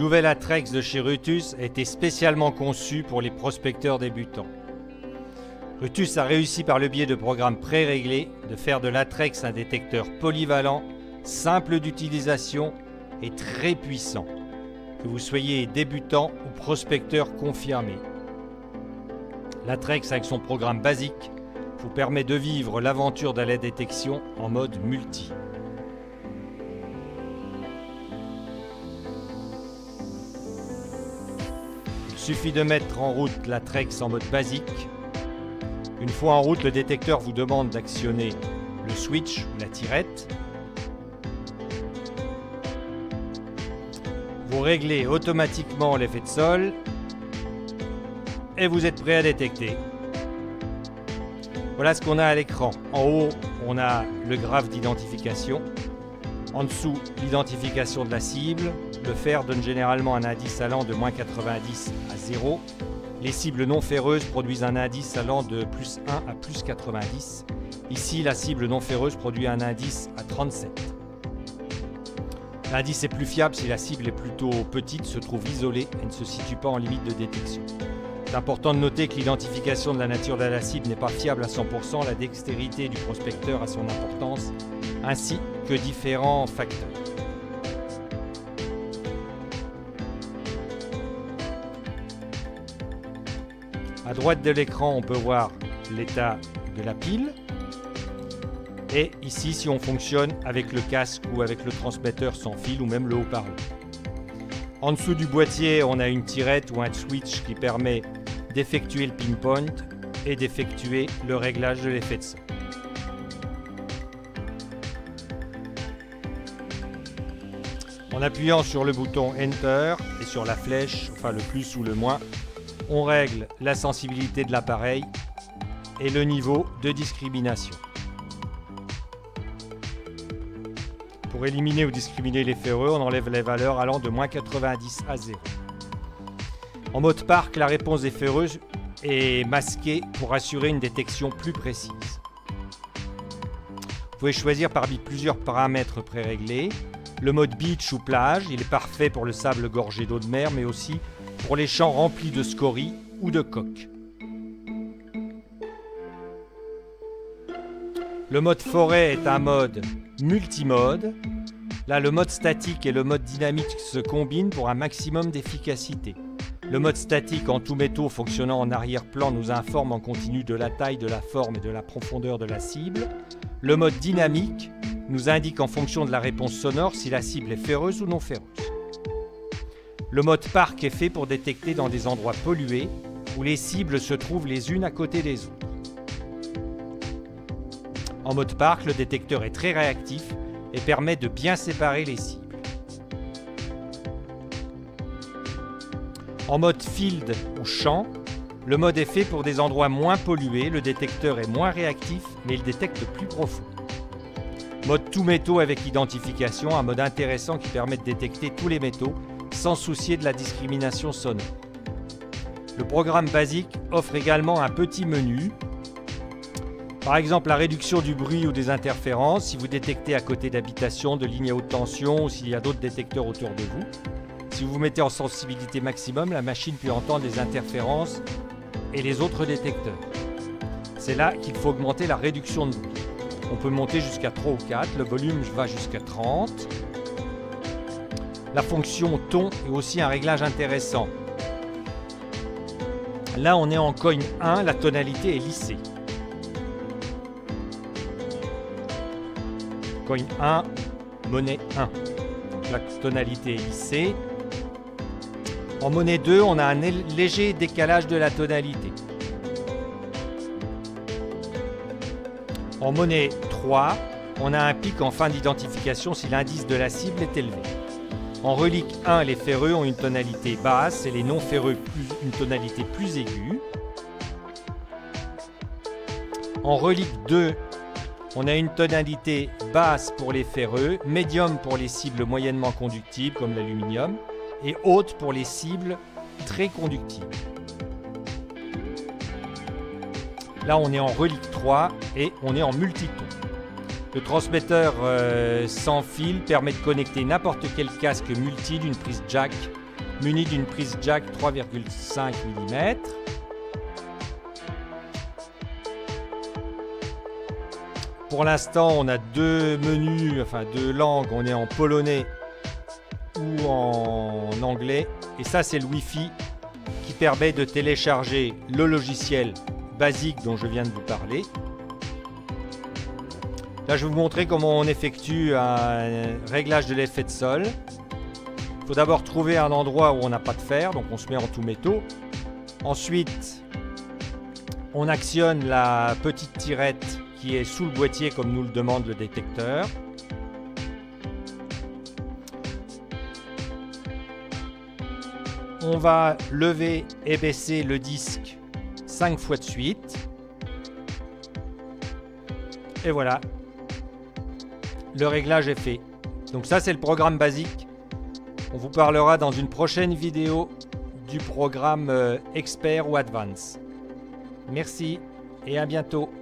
nouvel Atrex de chez Rutus a été spécialement conçu pour les prospecteurs débutants. Rutus a réussi par le biais de programmes pré-réglés de faire de l'Atrex un détecteur polyvalent, simple d'utilisation et très puissant, que vous soyez débutant ou prospecteur confirmé. L'Atrex avec son programme basique vous permet de vivre l'aventure de la détection en mode multi. Il suffit de mettre en route l'Atrex en mode basique. Une fois en route, le détecteur vous demande d'actionner le switch ou la tirette. Vous réglez automatiquement l'effet de sol et vous êtes prêt à détecter. Voilà ce qu'on a à l'écran. En haut, on a le graphe d'identification. En dessous, l'identification de la cible. Le fer donne généralement un indice allant de -90 à 0. Les cibles non ferreuses produisent un indice allant de +1 à +90. Ici, la cible non ferreuse produit un indice à 37. L'indice est plus fiable si la cible est plutôt petite, se trouve isolée et ne se situe pas en limite de détection. C'est important de noter que l'identification de la nature de la cible n'est pas fiable à 100%. La dextérité du prospecteur a son importance, ainsi que différents facteurs. À droite de l'écran, on peut voir l'état de la pile. Et ici, si on fonctionne avec le casque ou avec le transmetteur sans fil ou même le haut-parleur. En dessous du boîtier, on a une tirette ou un switch qui permet d'effectuer le pinpoint et d'effectuer le réglage de l'effet de sol. En appuyant sur le bouton Enter et sur la flèche, enfin le plus ou le moins, on règle la sensibilité de l'appareil et le niveau de discrimination. Pour éliminer ou discriminer les ferreux, on enlève les valeurs allant de -90 à 0. En mode parc, la réponse des ferreux est masquée pour assurer une détection plus précise. Vous pouvez choisir parmi plusieurs paramètres pré-réglés. Le mode beach ou plage, il est parfait pour le sable gorgé d'eau de mer, mais aussi pour les champs remplis de scories ou de coques. Le mode forêt est un mode multimode. Là, le mode statique et le mode dynamique se combinent pour un maximum d'efficacité. Le mode statique en tout métaux fonctionnant en arrière-plan nous informe en continu de la taille, de la forme et de la profondeur de la cible. Le mode dynamique nous indique en fonction de la réponse sonore si la cible est ferreuse ou non ferreuse. Le mode parc est fait pour détecter dans des endroits pollués où les cibles se trouvent les unes à côté des autres. En mode parc, le détecteur est très réactif et permet de bien séparer les cibles. En mode field ou champ, le mode est fait pour des endroits moins pollués, le détecteur est moins réactif mais il détecte plus profond. Mode tout métaux avec identification, un mode intéressant qui permet de détecter tous les métaux sans soucier de la discrimination sonore. Le programme basique offre également un petit menu. Par exemple, la réduction du bruit ou des interférences, si vous détectez à côté d'habitations, de lignes à haute tension ou s'il y a d'autres détecteurs autour de vous. Si vous vous mettez en sensibilité maximum, la machine peut entendre les interférences et les autres détecteurs. C'est là qu'il faut augmenter la réduction de bruit. On peut monter jusqu'à 3 ou 4, le volume va jusqu'à 30. La fonction ton est aussi un réglage intéressant. Là, on est en coin 1, la tonalité est lissée. Coin 1, monnaie 1. La tonalité est lissée. En monnaie 2, on a un léger décalage de la tonalité. En monnaie 3, on a un pic en fin d'identification si l'indice de la cible est élevé. En relique 1, les ferreux ont une tonalité basse et les non ferreux une tonalité plus aiguë. En relique 2, on a une tonalité basse pour les ferreux, médium pour les cibles moyennement conductibles comme l'aluminium et haute pour les cibles très conductibles. Là, on est en relique 3 et on est en multiton. Le transmetteur sans fil permet de connecter n'importe quel casque multi d'une prise jack muni d'une prise jack 3,5 mm. Pour l'instant, on a deux menus, enfin deux langues. On est en polonais ou en anglais. Et ça, c'est le Wi-Fi qui permet de télécharger le logiciel basique dont je viens de vous parler. Là, je vais vous montrer comment on effectue un réglage de l'effet de sol. Il faut d'abord trouver un endroit où on n'a pas de fer, donc on se met en tout métaux. Ensuite, on actionne la petite tirette qui est sous le boîtier comme nous le demande le détecteur. On va lever et baisser le disque 5 fois de suite. Et voilà. Le réglage est fait. Donc ça, c'est le programme basique. On vous parlera dans une prochaine vidéo du programme Expert ou Advance. Merci et à bientôt.